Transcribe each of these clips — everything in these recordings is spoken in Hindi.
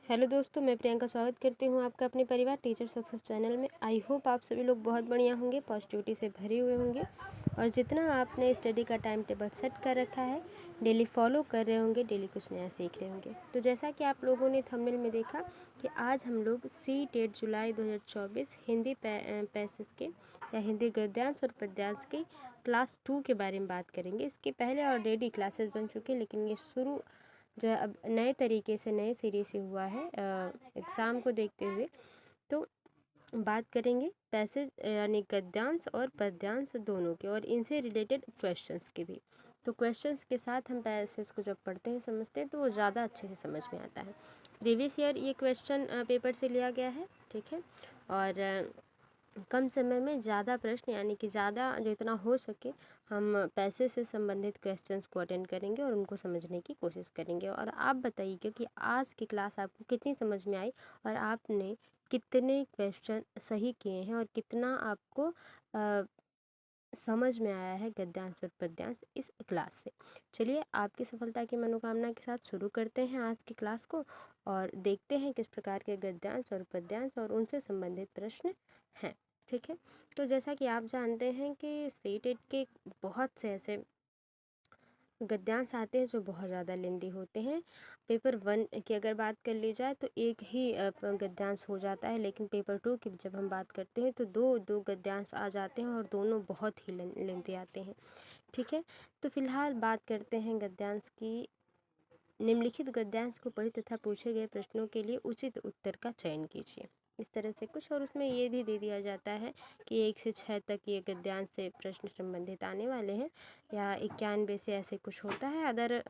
हेलो दोस्तों, मैं प्रियंका स्वागत करती हूँ आपका अपने परिवार टीचर सक्सेस चैनल में। आई होप आप सभी लोग बहुत बढ़िया होंगे, पॉजिटिविटी से भरे हुए होंगे और जितना आपने स्टडी का टाइम टेबल सेट कर रखा है डेली फॉलो कर रहे होंगे, डेली कुछ नया सीख रहे होंगे। तो जैसा कि आप लोगों ने थंबनेल में देखा कि आज हम लोग सी-टेट जुलाई 2024 हिंदी पैसेज के या हिंदी गद्यांश और पद्यांश के क्लास 2 के बारे में बात करेंगे। इसके पहले ऑलरेडी क्लासेस बन चुके हैं, लेकिन ये शुरू जो है अब नए तरीके से नए सिरे से हुआ है एग्ज़ाम को देखते हुए। तो बात करेंगे पैसेज यानी गद्यांश और पद्यांश दोनों के और इनसे रिलेटेड क्वेश्चंस के भी। तो क्वेश्चंस के साथ हम पैसेज को जब पढ़ते हैं समझते हैं तो वो ज़्यादा अच्छे से समझ में आता है। प्रीवियस ईयर ये क्वेश्चन पेपर से लिया गया है, ठीक है। और कम समय में ज़्यादा प्रश्न यानी कि ज़्यादा जितना हो सके हम पैसे से संबंधित क्वेश्चंस को अटेंड करेंगे और उनको समझने की कोशिश करेंगे। और आप बताइएगा कि आज की क्लास आपको कितनी समझ में आई और आपने कितने क्वेश्चन सही किए हैं और कितना आपको समझ में आया है गद्यांश और पद्यांश इस क्लास से। चलिए आपकी सफलता की मनोकामना के साथ शुरू करते हैं आज की क्लास को और देखते हैं किस प्रकार के गद्यांश और पद्यांश और उनसे संबंधित प्रश्न हैं, ठीक है। तो जैसा कि आप जानते हैं कि सी-टेट के बहुत से ऐसे गद्यांश आते हैं जो बहुत ज़्यादा लेंदी होते हैं। पेपर 1 की अगर बात कर ली जाए तो एक ही गद्यांश हो जाता है, लेकिन पेपर 2 की जब हम बात करते हैं तो दो गद्यांश आ जाते हैं और दोनों बहुत ही लेंदी आते हैं, ठीक है। तो फिलहाल बात करते हैं गद्यांश की। निम्नलिखित गद्यांश को पढ़े तथा पूछे गए प्रश्नों के लिए उचित उत्तर का चयन कीजिए। इस तरह से कुछ, और उसमें ये भी दे दिया जाता है कि 1 से 6 तक ये गद्यांश से प्रश्न संबंधित आने वाले हैं या 91 से ऐसे कुछ होता है अदर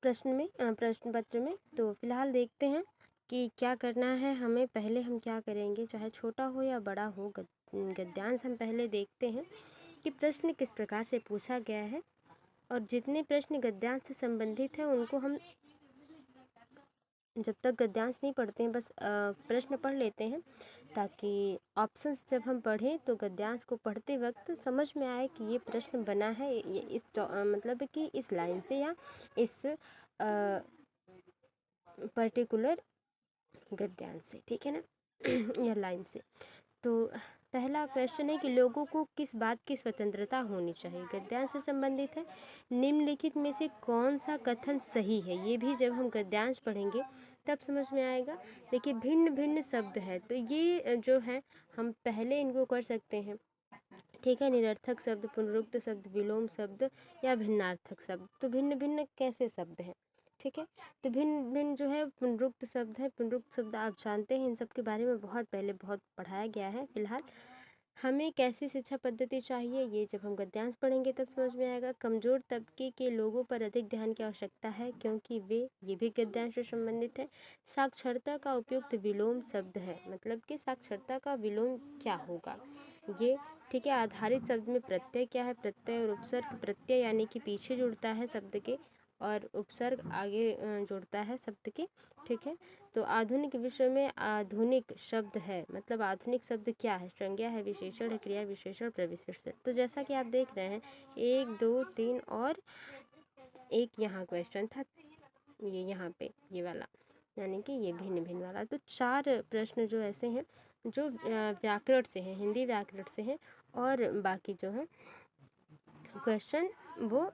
प्रश्न पत्र में। तो फिलहाल देखते हैं कि क्या करना है हमें। पहले हम क्या करेंगे, चाहे छोटा हो या बड़ा हो, गद्यांश हम पहले देखते हैं कि प्रश्न किस प्रकार से पूछा गया है और जितने प्रश्न गद्यांश से संबंधित हैं उनको हम जब तक गद्यांश नहीं पढ़ते हैं बस प्रश्न पढ़ लेते हैं, ताकि ऑप्शंस जब हम पढ़ें तो गद्यांश को पढ़ते वक्त समझ में आए कि ये प्रश्न बना है ये इस मतलब कि इस लाइन से या इस पर्टिकुलर गद्यांश से, ठीक है ना या लाइन से। तो पहला क्वेश्चन है कि लोगों को किस बात की स्वतंत्रता होनी चाहिए, गद्यांश से संबंधित है। निम्नलिखित में से कौन सा कथन सही है, ये भी जब हम गद्यांश पढ़ेंगे तब समझ में आएगा। देखिए भिन्न भिन्न शब्द है, तो ये जो है हम पहले इनको कर सकते हैं, ठीक है। निरर्थक शब्द, पुनरुक्त शब्द, विलोम शब्द या भिन्नार्थक शब्द। तो भिन्न भिन्न कैसे शब्द हैं, ठीक है। तो भिन्न भिन्न जो है पुनरुक्त शब्द है। पुनरुक्त शब्द आप जानते हैं, इन सब के बारे में बहुत पहले बहुत पढ़ाया गया है। फिलहाल हमें कैसी शिक्षा पद्धति चाहिए, ये जब हम गद्यांश पढ़ेंगे तब समझ में आएगा। कमज़ोर तबके के लोगों पर अधिक ध्यान की आवश्यकता है क्योंकि ये भी गद्यांश से संबंधित है। साक्षरता का उपयुक्त विलोम शब्द है, मतलब कि साक्षरता का विलोम क्या होगा ये, ठीक है। आधारित शब्द में प्रत्यय क्या है, प्रत्यय और उपसर्ग। प्रत्यय यानी कि पीछे जुड़ता है शब्द के और उपसर्ग आगे जुड़ता है शब्द के, ठीक है। तो आधुनिक विश्व में आधुनिक शब्द है, मतलब आधुनिक शब्द क्या है, संज्ञा है, विशेषण है, क्रिया विशेषण, प्रविशेषण। तो जैसा कि आप देख रहे हैं 1 2 3 और एक यहाँ क्वेश्चन था, ये यहाँ पे ये वाला, यानी कि ये भिन्न भिन्न वाला। तो 4 प्रश्न जो ऐसे हैं जो व्याकरण से हैं, हिंदी व्याकरण से हैं, और बाकी जो है क्वेश्चन वो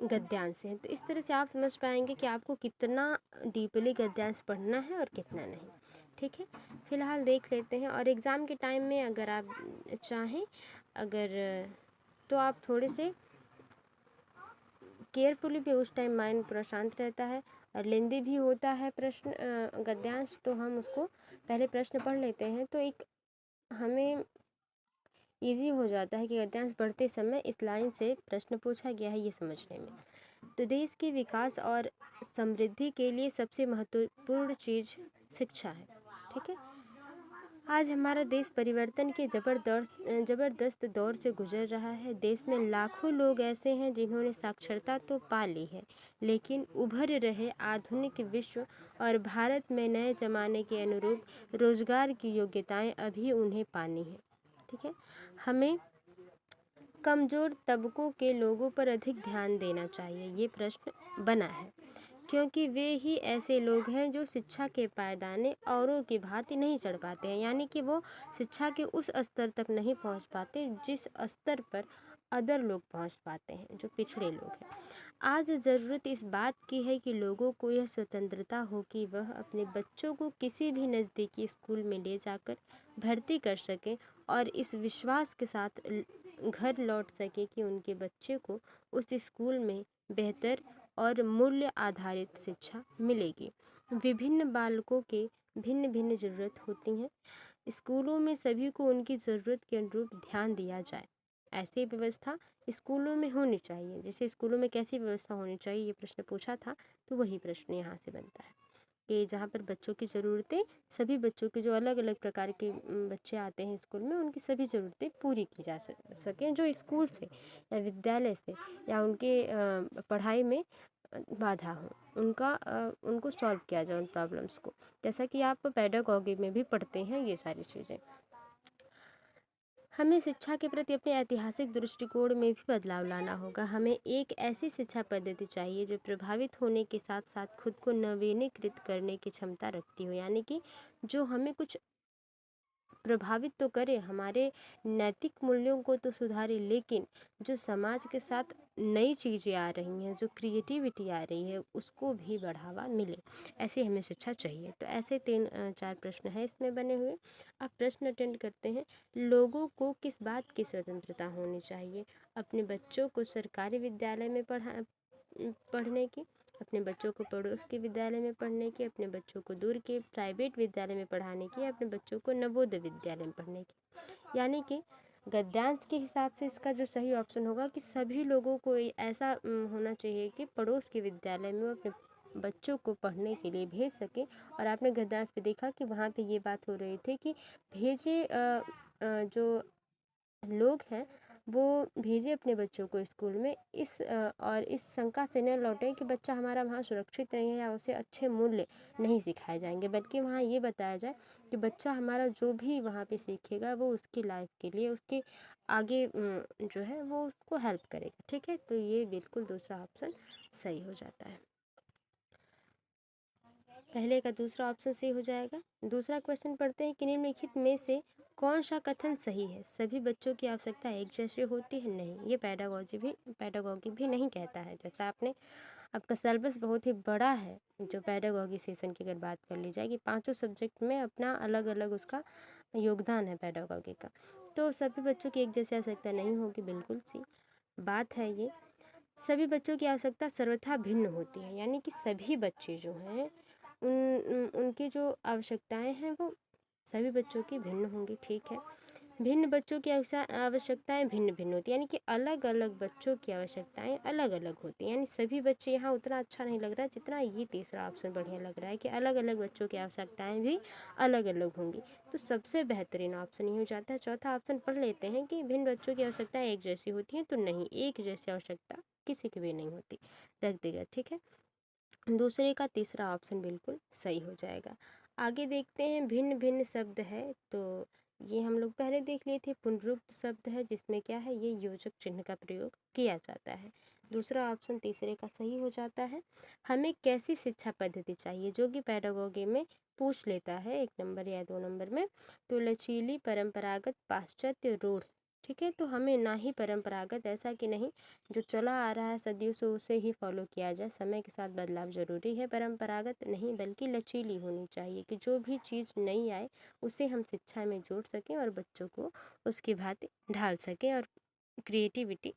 गद्यांश से हैं। तो इस तरह से आप समझ पाएंगे कि आपको कितना डीपली गद्यांश पढ़ना है और कितना नहीं, ठीक है। फिलहाल देख लेते हैं। और एग्ज़ाम के टाइम में अगर आप चाहें तो आप थोड़े से केयरफुली भी, उस टाइम माइंड पूरा शांत रहता है और लेंदी भी होता है प्रश्न गद्यांश, तो हम उसको पहले प्रश्न पढ़ लेते हैं तो एक हमें ईजी हो जाता है कि गद्यांश पढ़ते समय इस लाइन से प्रश्न पूछा गया है ये समझने में। तो देश के विकास और समृद्धि के लिए सबसे महत्वपूर्ण चीज़ शिक्षा है, ठीक है। आज हमारा देश परिवर्तन के ज़बरदस्त दौर से गुजर रहा है। देश में लाखों लोग ऐसे हैं जिन्होंने साक्षरता तो पा ली है, लेकिन उभर रहे आधुनिक विश्व और भारत में नए ज़माने के अनुरूप रोजगार की योग्यताएं अभी उन्हें पानी है, ठीक है। हमें कमज़ोर तबकों के लोगों पर अधिक ध्यान देना चाहिए, ये प्रश्न बना है। क्योंकि वे ही ऐसे लोग हैं जो शिक्षा के पायदाने औरों की भांति नहीं चढ़ पाते हैं, यानी कि वो शिक्षा के उस स्तर तक नहीं पहुंच पाते जिस स्तर पर अदर लोग पहुंच पाते हैं, जो पिछड़े लोग हैं। आज ज़रूरत इस बात की है कि लोगों को यह स्वतंत्रता हो कि वह अपने बच्चों को किसी भी नज़दीकी स्कूल में ले जाकर भर्ती कर सकें और इस विश्वास के साथ घर लौट सके कि उनके बच्चे को उस स्कूल में बेहतर और मूल्य आधारित शिक्षा मिलेगी। विभिन्न बालकों के भिन्न भिन्न ज़रूरत होती हैं। स्कूलों में सभी को उनकी ज़रूरत के अनुरूप ध्यान दिया जाए, ऐसी व्यवस्था स्कूलों में होनी चाहिए। जैसे स्कूलों में कैसी व्यवस्था होनी चाहिए, ये प्रश्न पूछा था, तो वही प्रश्न यहाँ से बनता है कि जहाँ पर बच्चों की ज़रूरतें, सभी बच्चों के जो अलग अलग प्रकार के बच्चे आते हैं स्कूल में, उनकी सभी ज़रूरतें पूरी की जा सकें, जो स्कूल से या विद्यालय से या उनके पढ़ाई में बाधा हो, उनको सॉल्व किया जाए उन प्रॉब्लम्स को। जैसा कि आप पेडागॉजी में भी पढ़ते हैं ये सारी चीज़ें। हमें शिक्षा के प्रति अपने ऐतिहासिक दृष्टिकोण में भी बदलाव लाना होगा। हमें एक ऐसी शिक्षा पद्धति चाहिए जो प्रभावित होने के साथ साथ खुद को नवीनीकृत करने की क्षमता रखती हो, यानी कि जो हमें कुछ प्रभावित तो करे, हमारे नैतिक मूल्यों को तो सुधारे, लेकिन जो समाज के साथ नई चीज़ें आ रही हैं, जो क्रिएटिविटी आ रही है, उसको भी बढ़ावा मिले, ऐसी हमें शिक्षा चाहिए। तो ऐसे 3-4 प्रश्न हैं इसमें बने हुए। आप प्रश्न अटेंड करते हैं। लोगों को किस बात की स्वतंत्रता होनी चाहिए? अपने बच्चों को सरकारी विद्यालय में पढ़ने की, अपने बच्चों को पड़ोस के विद्यालय में पढ़ने की, अपने बच्चों को दूर के प्राइवेट विद्यालय में पढ़ाने की, अपने बच्चों को नवोदय विद्यालय में पढ़ने की। यानी कि गद्यांश के हिसाब से इसका जो सही ऑप्शन होगा कि सभी लोगों को ऐसा होना चाहिए कि पड़ोस के विद्यालय में वो अपने बच्चों को पढ़ने के लिए भेज सकें। और आपने गद्यांश पे देखा कि वहाँ पे ये बात हो रही थी कि भेजे जो लोग हैं वो भेजे अपने बच्चों को स्कूल में और इस शंका से न लौटे कि बच्चा हमारा वहाँ सुरक्षित नहीं है या उसे अच्छे मूल्य नहीं सिखाए जाएंगे, बल्कि वहाँ ये बताया जाए कि बच्चा हमारा जो भी वहाँ पे सीखेगा वो उसकी लाइफ के लिए, उसके आगे जो है वो उसको हेल्प करेगा। ठीक है, तो ये बिल्कुल दूसरा ऑप्शन सही हो जाता है। पहले का दूसरा ऑप्शन सही हो जाएगा। दूसरा क्वेश्चन पढ़ते हैं कि निम्नलिखित में से कौन सा कथन सही है? सभी बच्चों की आवश्यकता एक जैसी होती है? नहीं, ये पेडागॉजी भी नहीं कहता है। जैसा आपका सिलेबस बहुत ही बड़ा है, जो पेडागॉजी सेशन की अगर बात कर ली जाए कि 5 सब्जेक्ट में अपना अलग अलग उसका योगदान है पेडागॉजी का, तो सभी बच्चों की एक जैसी आवश्यकता नहीं होगी, बिल्कुल सी बात है ये। सभी बच्चों की आवश्यकता सर्वथा भिन्न होती है, यानी कि सभी बच्चे जो हैं उनकी जो आवश्यकताएं हैं वो सभी बच्चों की भिन्न होंगी। ठीक है, भिन्न बच्चों की आवश्यकताएं भिन्न भिन्न होती है, यानी कि अलग अलग बच्चों की आवश्यकताएं अलग अलग होती हैं। यानी सभी बच्चे यहाँ उतना अच्छा नहीं लग रहा है जितना ये तीसरा ऑप्शन बढ़िया लग रहा है कि अलग अलग बच्चों की आवश्यकताएं भी अलग अलग होंगी। तो सबसे बेहतरीन ऑप्शन ये हो जाता है। चौथा ऑप्शन पढ़ लेते हैं कि भिन्न बच्चों की आवश्यकताएं एक जैसी होती हैं। तो नहीं, एक जैसी आवश्यकता किसी की भी नहीं होती, रख देगा। ठीक है, दूसरे का तीसरा ऑप्शन बिल्कुल सही हो जाएगा। आगे देखते हैं, भिन्न भिन्न शब्द है, तो ये हम लोग पहले देख लिए थे। पुनरुक्त शब्द है जिसमें क्या है, ये योजक चिन्ह का प्रयोग किया जाता है। दूसरा ऑप्शन तीसरे का सही हो जाता है। हमें कैसी शिक्षा पद्धति चाहिए, जो कि पेडागॉजी में पूछ लेता है 1 नंबर या 2 नंबर में। तो लचीली, परंपरागत, पाश्चात्य, रूढ़। ठीक है, तो हमें ना ही परंपरागत, ऐसा कि नहीं जो चला आ रहा है सदियों से उसे ही फॉलो किया जाए, समय के साथ बदलाव जरूरी है। परंपरागत नहीं, बल्कि लचीली होनी चाहिए कि जो भी चीज़ नई आए उसे हम शिक्षा में जोड़ सकें और बच्चों को उसकी भांति ढाल सकें और क्रिएटिविटी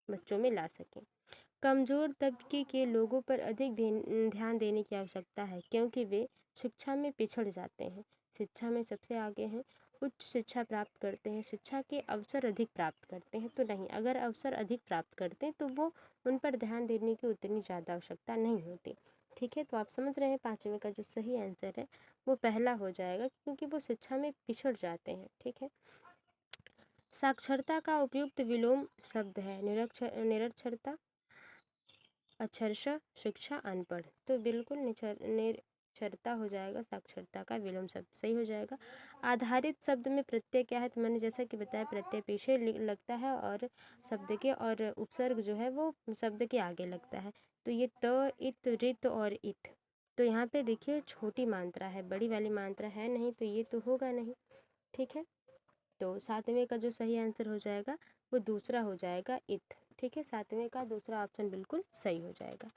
बच्चों में ला सकें। कमज़ोर तबके के लोगों पर अधिक ध्यान देने की आवश्यकता है, क्योंकि वे शिक्षा में पिछड़ जाते हैं। शिक्षा में सबसे आगे हैं, उच्च शिक्षा प्राप्त करते हैं, शिक्षा के अवसर अधिक प्राप्त करते हैं। तो नहीं, अगर अवसर अधिक प्राप्त करते हैं तो वो उन पर ध्यान देने की उतनी ज़्यादा आवश्यकता नहीं होती। ठीक है, तो आप समझ रहे हैं 5वें का जो सही आंसर है वो पहला हो जाएगा, क्योंकि वो शिक्षा में पिछड़ जाते हैं। ठीक है, साक्षरता का उपयुक्त विलोम शब्द है निरक्षरता, अक्षरशः, शिक्षा, अनपढ़। तो बिल्कुल साक्षरता हो जाएगा, साक्षरता का विलोम शब्द सही हो जाएगा। आधारित शब्द में प्रत्यय क्या है, तो मैंने जैसा कि बताया प्रत्यय पीछे लगता है और शब्द के, और उपसर्ग जो है वो शब्द के आगे लगता है। तो ये त, इत, रित और इत। तो यहाँ पे देखिए छोटी मात्रा है, बड़ी वाली मात्रा है नहीं, तो ये तो होगा नहीं। ठीक है, तो सातवें का जो सही आंसर हो जाएगा वो दूसरा हो जाएगा इत। ठीक है, सातवें का दूसरा ऑप्शन बिल्कुल सही हो जाएगा।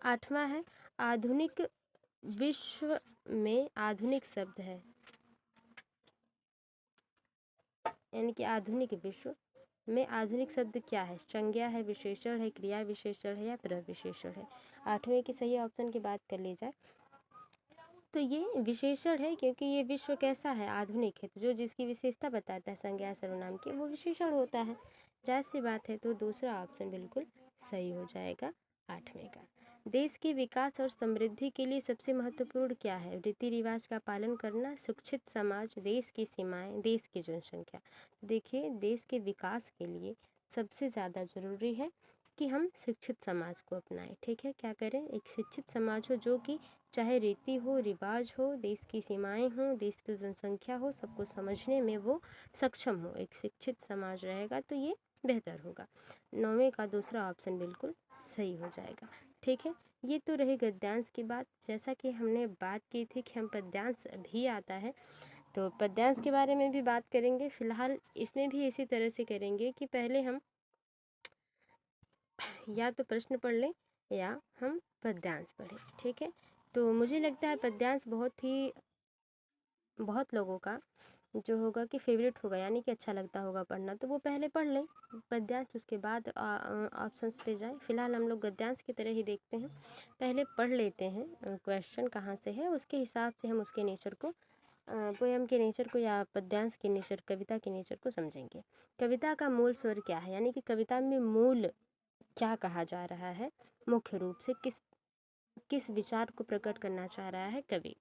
आठवां है आधुनिक विश्व में आधुनिक शब्द है, यानी कि आधुनिक विश्व में आधुनिक शब्द क्या है, संज्ञा है, विशेषण है, क्रिया विशेषण है या प्रविशेषण है। आठवें की सही ऑप्शन की बात कर ली जाए तो ये विशेषण है, क्योंकि ये विश्व कैसा है, आधुनिक है, तो जो जिसकी विशेषता बताता है संज्ञा सर्वनाम की वो विशेषण होता है, जाहिर सी बात है। तो दूसरा ऑप्शन बिल्कुल सही हो जाएगा आठवें का। देश के विकास और समृद्धि के लिए सबसे महत्वपूर्ण क्या है, रीति रिवाज का पालन करना, शिक्षित समाज, देश की सीमाएं, देश की जनसंख्या। देखिए देश के विकास के लिए सबसे ज़्यादा ज़रूरी है कि हम शिक्षित समाज को अपनाएं। ठीक है, क्या करें, एक शिक्षित समाज हो जो कि चाहे रीति हो, रिवाज हो, देश की सीमाएं हो, देश की जनसंख्या हो, सबको समझने में वो सक्षम हो, एक शिक्षित समाज रहेगा तो ये बेहतर होगा। नौवें का दूसरा ऑप्शन बिल्कुल सही हो जाएगा। ठीक है, ये तो रही गद्यांश की बात। जैसा कि हमने बात की थी कि हम पद्यांश भी आता है, तो पद्यांश के बारे में भी बात करेंगे। फिलहाल इसमें भी इसी तरह से करेंगे कि पहले हम या तो प्रश्न पढ़ लें या हम पद्यांश पढ़ें। ठीक है, तो मुझे लगता है पद्यांश बहुत लोगों का जो होगा कि फेवरेट होगा, यानी कि अच्छा लगता होगा पढ़ना, तो वो पहले पढ़ लें पद्यांश, उसके बाद ऑप्शंस पे जाएं। फिलहाल हम लोग गद्यांश की तरह ही देखते हैं, पहले पढ़ लेते हैं क्वेश्चन कहाँ से है, उसके हिसाब से हम उसके नेचर को, पोयम के नेचर को या पद्यांश के नेचर, कविता के नेचर को समझेंगे। कविता का मूल स्वर क्या है, यानी कि कविता में मूल क्या कहा जा रहा है, मुख्य रूप से किस विचार को प्रकट करना चाह रहा है कवि।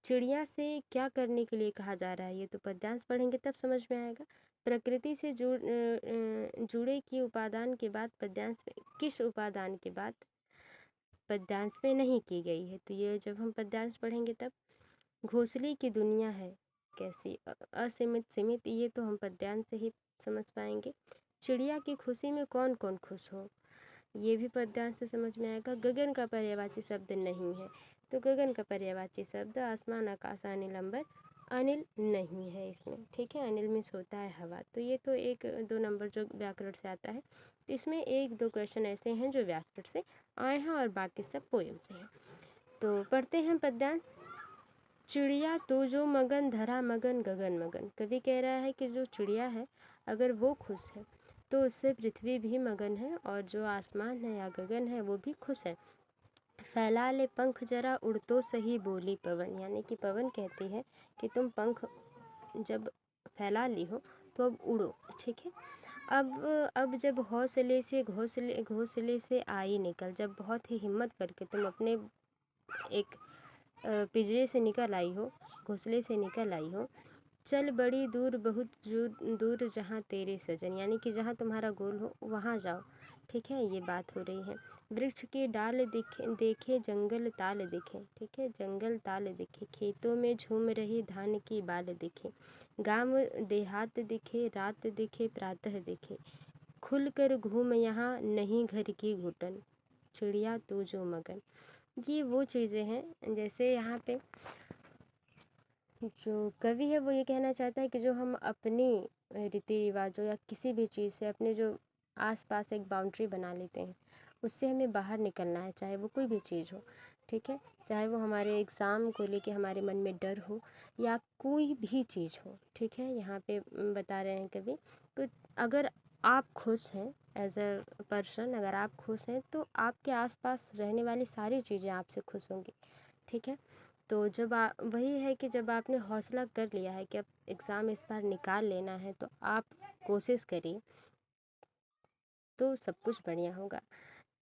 चिड़िया से क्या करने के लिए कहा जा रहा है, ये तो पद्यांश पढ़ेंगे तब समझ में आएगा। प्रकृति से जुड़े की उपादान के बाद पद्यांश में किस उपादान के बाद पद्यांश में नहीं की गई है, तो ये जब हम पद्यांश पढ़ेंगे तब। घोंसले की दुनिया है कैसी, असीमित, सीमित, ये तो हम पद्यांश से ही समझ पाएंगे। चिड़िया की खुशी में कौन कौन खुश हो, ये भी पद्यांश से समझ में आएगा। गगन का पर्यायवाची शब्द नहीं है, तो गगन का पर्यायवाची शब्द आसमान, आकाश, अनिल, अंबर, अनिल नहीं है इसमें। ठीक है, अनिल मिस होता है हवा, तो ये तो एक दो नंबर जो व्याकरण से आता है, तो इसमें एक दो क्वेश्चन ऐसे हैं जो व्याकरण से आए हैं और बाकी सब पोयम से हैं। तो पढ़ते हैं पद्यांश। चिड़िया तो जो मगन, धरा मगन, गगन मगन। कवि कह रहा है कि जो चिड़िया है अगर वो खुश है तो उससे पृथ्वी भी मगन है, और जो आसमान है या गगन है वो भी खुश है। फैला ले पंख जरा, उड़ तो सही, बोली पवन, यानी कि पवन कहती है कि तुम पंख जब फैला ली हो तो अब उड़ो। ठीक है, अब जब घोंसले से आई निकल, जब बहुत ही हिम्मत करके तुम अपने एक पिंजरे से निकल आई हो, घोंसले से निकल आई हो। चल बड़ी दूर, बहुत दूर, जहाँ तेरे सजन, यानी कि जहाँ तुम्हारा गोल हो वहाँ जाओ। ठीक है, ये बात हो रही है। वृक्ष के डाल देखे जंगल ताल दिखे। ठीक है, जंगल ताल दिखे, खेतों में झूम रही धान की बाल दिखे, गांव देहात दिखे, रात दिखे, प्रातः दिखे, खुल कर घूम यहाँ नहीं घर की घुटन, चिड़िया तू जो मगन। ये वो चीज़ें हैं, जैसे यहाँ पे जो कवि है वो ये कहना चाहता है कि जो हम अपनी रीति रिवाजों या किसी भी चीज़ से अपने जो आसपास एक बाउंड्री बना लेते हैं उससे हमें बाहर निकलना है, चाहे वो कोई भी चीज़ हो। ठीक है, चाहे वो हमारे एग्ज़ाम को लेके हमारे मन में डर हो या कोई भी चीज़ हो। ठीक है, यहाँ पे बता रहे हैं कवि तो अगर आप खुश हैं एज अ पर्सन, अगर आप खुश हैं तो आपके आसपास रहने वाली सारी चीज़ें आपसे खुश होंगी। ठीक है, तो जब वही है कि जब आपने हौसला कर लिया है कि अब एग्ज़ाम इस बार निकाल लेना है तो आप कोशिश करिए, तो सब कुछ बढ़िया होगा।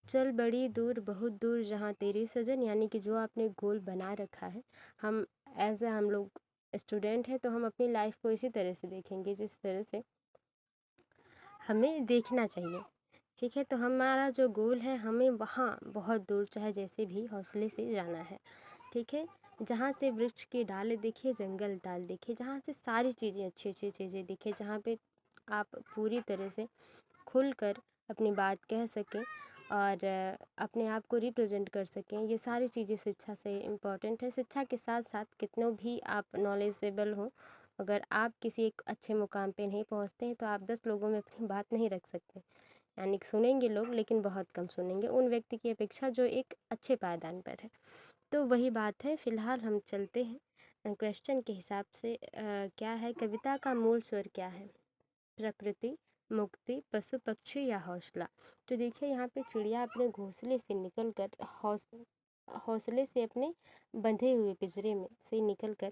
चल बड़ी दूर, बहुत दूर, जहाँ तेरी सजन, यानी कि जो आपने गोल बना रखा है, हम एज ए हम लोग स्टूडेंट हैं तो हम अपनी लाइफ को इसी तरह से देखेंगे जिस तरह से हमें देखना चाहिए। ठीक है, तो हमारा जो गोल है हमें वहाँ बहुत दूर चाहे जैसे भी हौसले से जाना है। ठीक है, जहाँ से वृक्ष की डाल दिखे, जंगल ताल दिखे, जहाँ से सारी चीज़ें अच्छी अच्छी चीज़ें दिखे, जहाँ पे आप पूरी तरह से खुलकर अपनी बात कह सकें और अपने आप को रिप्रेजेंट कर सकें, ये सारी चीज़ें शिक्षा से इम्पोर्टेंट है। शिक्षा के साथ साथ कितनों भी आप नॉलेजेबल हो, अगर आप किसी एक अच्छे मुकाम पे नहीं पहुंचते हैं तो आप 10 लोगों में अपनी बात नहीं रख सकते। यानी कि सुनेंगे लोग लेकिन बहुत कम सुनेंगे उन व्यक्ति की अपेक्षा जो एक अच्छे पायदान पर है। तो वही बात है, फिलहाल हम चलते हैं क्वेश्चन के हिसाब से। क्या है, कविता का मूल स्वर क्या है? प्रकृति, मुक्ति, पशु पक्षी या हौसला? तो देखिए यहाँ पे चिड़िया अपने घोंसले से निकल कर हौसले से अपने बंधे हुए पिंजरे में से निकल कर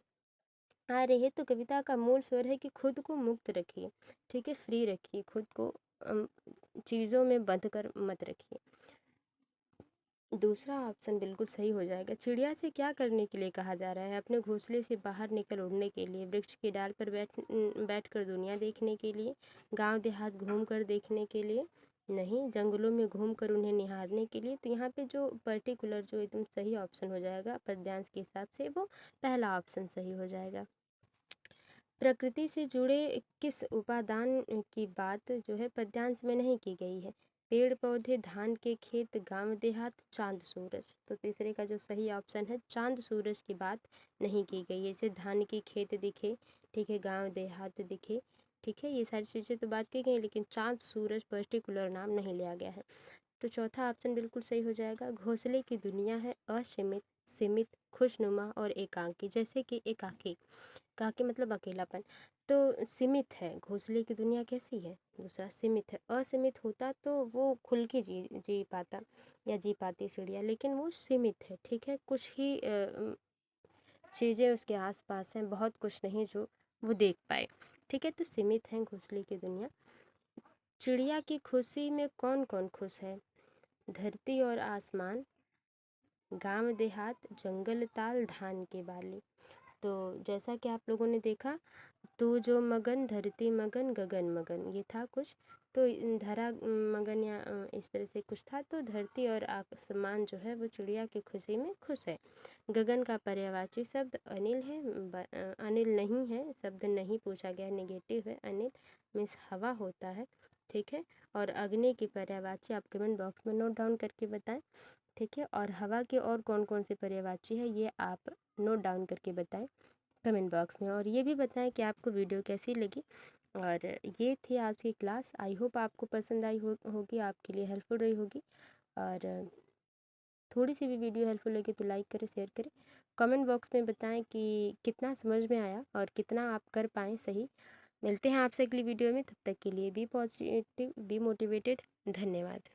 आ रही है। तो कविता का मूल स्वर है कि खुद को मुक्त रखिए, ठीक है, फ्री रखिए, खुद को चीज़ों में बंध कर मत रखिए। दूसरा ऑप्शन बिल्कुल सही हो जाएगा। चिड़िया से क्या करने के लिए कहा जा रहा है? अपने घोंसले से बाहर निकल उड़ने के लिए, वृक्ष की डाल पर बैठकर दुनिया देखने के लिए, गांव देहात घूम कर देखने के लिए, नहीं, जंगलों में घूम कर उन्हें निहारने के लिए। तो यहाँ पे जो पर्टिकुलर जो एकदम सही ऑप्शन हो जाएगा पद्यांश के हिसाब से, वो पहला ऑप्शन सही हो जाएगा। प्रकृति से जुड़े किस उपादान की बात जो है पद्यांश में नहीं की गई है? पेड़ पौधे, धान के खेत, गांव देहात, चांद सूरज। तो तीसरे का जो सही ऑप्शन है, चांद सूरज की बात नहीं की गई है। जैसे धान के खेत दिखे, ठीक है, गांव देहात दिखे, ठीक है, ये सारी चीज़ें तो बात की गई, लेकिन चांद सूरज पर्टिकुलर नाम नहीं लिया गया है। तो चौथा ऑप्शन बिल्कुल सही हो जाएगा। घोंसले की दुनिया है असीमित, सीमित, खुशनुमा और एकांकी। जैसे कि एकाकी, काकी मतलब अकेलापन, तो सीमित है। घोंसले की दुनिया कैसी है? दूसरा सीमित है। असीमित होता तो वो खुल के जी जी पाता या जी पाती चिड़िया, लेकिन वो सीमित है, ठीक है, कुछ ही चीज़ें उसके आसपास हैं, बहुत कुछ नहीं जो वो देख पाए, ठीक है, तो सीमित है घोंसले की दुनिया। चिड़िया की खुशी में कौन कौन खुश है? धरती और आसमान, गांव देहात, जंगल ताल, धान की बाली। तो जैसा कि आप लोगों ने देखा, तू जो मगन, धरती मगन, गगन मगन, ये था कुछ। तो धरा मगन या इस तरह से कुछ था। तो धरती और आसमान जो है वो चिड़िया की खुशी में खुश है। गगन का पर्यायवाची शब्द अनिल है, अनिल नहीं है, शब्द नहीं पूछा गया, नेगेटिव है। अनिल मीन्स हवा होता है, ठीक है। और अग्नि की पर्यायवाची आप कमेंट बॉक्स में नोट डाउन करके बताएं, ठीक है। और हवा के और कौन कौन से पर्यायवाची है ये आप नोट डाउन करके बताएं कमेंट बॉक्स में। और ये भी बताएं कि आपको वीडियो कैसी लगी। और ये थी आज की क्लास। आई होप आपको पसंद आई होगी, आपके लिए हेल्पफुल रही होगी। और थोड़ी सी भी वीडियो हेल्पफुल लगी तो लाइक करें, शेयर करें, कमेंट बॉक्स में बताएं कि कितना समझ में आया और कितना आप कर पाएँ सही। मिलते हैं आपसे अगली वीडियो में, तब तक के लिए बी पॉजिटिव, बी मोटिवेटेड। धन्यवाद।